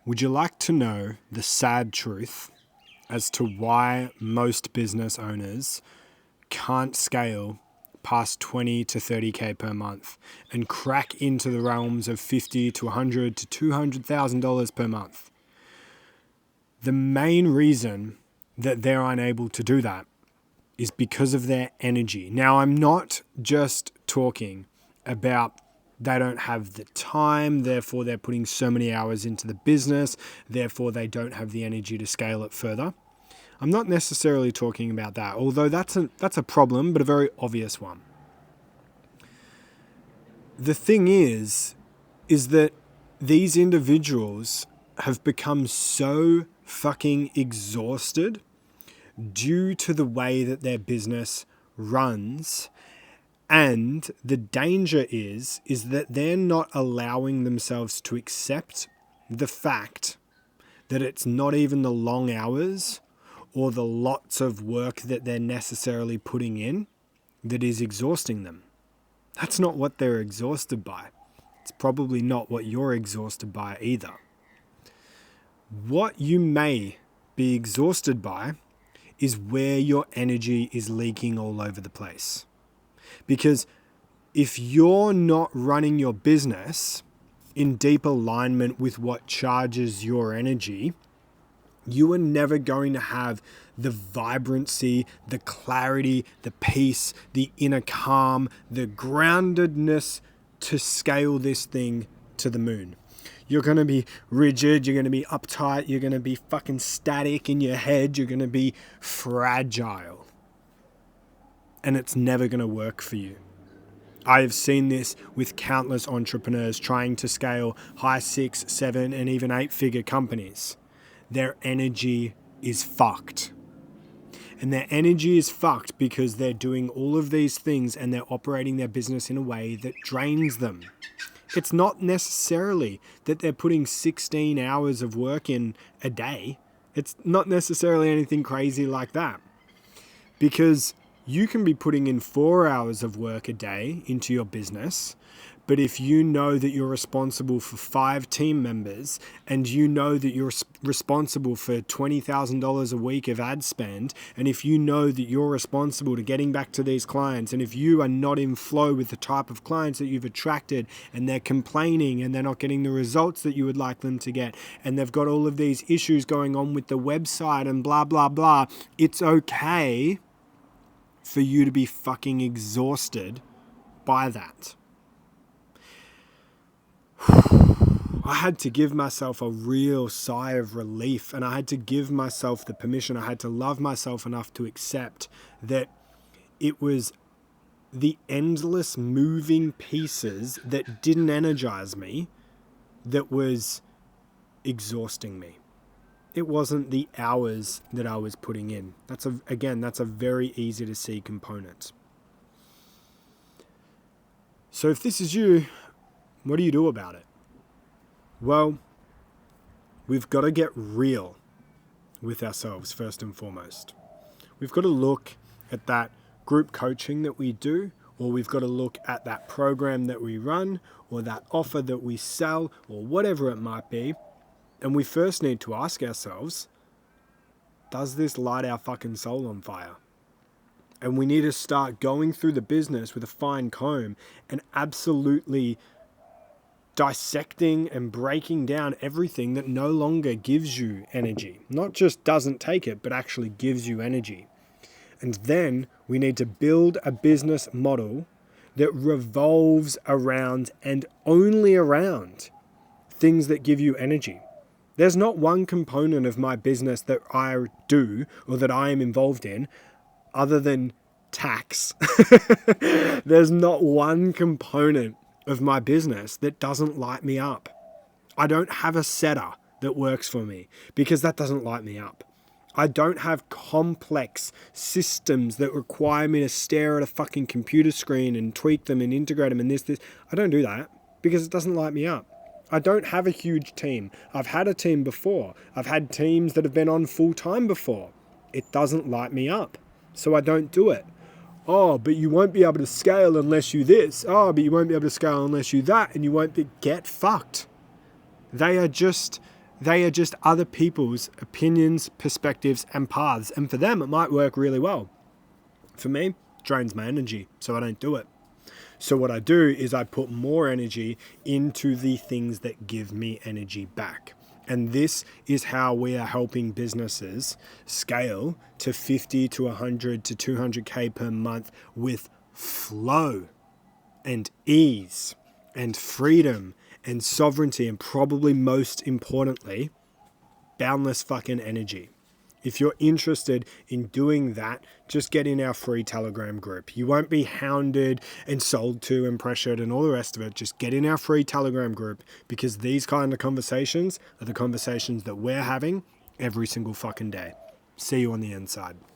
Would you like to know the sad truth as to why most business owners can't scale past 20 to 30K per month and crack into the realms of 50 to 100 to $200,000 per month? The main reason that they're unable to do that is because of their energy. Now, I'm not just talking about they don't have the time, therefore they're putting so many hours into the business, therefore they don't have the energy to scale it further. I'm not necessarily talking about that, although that's a problem, but a very obvious one. The thing is that these individuals have become so fucking exhausted due to the way that their business runs. And the danger is that they're not allowing themselves to accept the fact that it's not even the long hours or the lots of work that they're necessarily putting in that is exhausting them. That's not what they're exhausted by. It's probably not what you're exhausted by either. What you may be exhausted by is where your energy is leaking all over the place. Because if you're not running your business in deep alignment with what charges your energy, you are never going to have the vibrancy, the clarity, the peace, the inner calm, the groundedness to scale this thing to the moon. You're going to be rigid, you're going to be uptight, you're going to be fucking static in your head, you're going to be fragile. And it's never going to work for you. I have seen this with countless entrepreneurs trying to scale high 6, 7, and even 8-figure companies. Their energy is fucked. And their energy is fucked because they're doing all of these things and they're operating their business in a way that drains them. It's not necessarily that they're putting 16 hours of work in a day. It's not necessarily anything crazy like that. Because you can be putting in 4 hours of work a day into your business, but if you know that you're responsible for 5 team members and you know that you're responsible for $20,000 a week of ad spend, and if you know that you're responsible to getting back to these clients, and if you are not in flow with the type of clients that you've attracted and they're complaining and they're not getting the results that you would like them to get, and they've got all of these issues going on with the website and blah, blah, blah, it's okay for you to be fucking exhausted by that. I had to give myself a real sigh of relief, and I had to give myself the permission. I had to love myself enough to accept that it was the endless moving pieces that didn't energize me that was exhausting me. It wasn't the hours that I was putting in. That's a very easy to see component. So if this is you, what do you do about it? Well, we've got to get real with ourselves first and foremost. We've got to look at that group coaching that we do, or we've got to look at that program that we run, or that offer that we sell, or whatever it might be. And we first need to ask ourselves, does this light our fucking soul on fire? And we need to start going through the business with a fine comb and absolutely dissecting and breaking down everything that no longer gives you energy. Not just doesn't take it, but actually gives you energy. And then we need to build a business model that revolves around and only around things that give you energy. There's not one component of my business that I do or that I am involved in other than tax. There's not one component of my business that doesn't light me up. I don't have a setter that works for me because that doesn't light me up. I don't have complex systems that require me to stare at a fucking computer screen and tweak them and integrate them and this. I don't do that because it doesn't light me up. I don't have a huge team. I've had a team before. I've had teams that have been on full time before. It doesn't light me up. So I don't do it. Oh, but you won't be able to scale unless you this. Oh, but you won't be able to scale unless you that. And you won't be, get fucked. They are just They are just other people's opinions, perspectives, and paths. And for them, it might work really well. For me, it drains my energy, so I don't do it. So what I do is I put more energy into the things that give me energy back. And this is how we are helping businesses scale to 50 to 100 to 200K per month with flow and ease and freedom and sovereignty, and probably most importantly, boundless fucking energy. If you're interested in doing that, just get in our free Telegram group. You won't be hounded and sold to and pressured and all the rest of it. Just get in our free Telegram group, because these kind of conversations are the conversations that we're having every single fucking day. See you on the inside.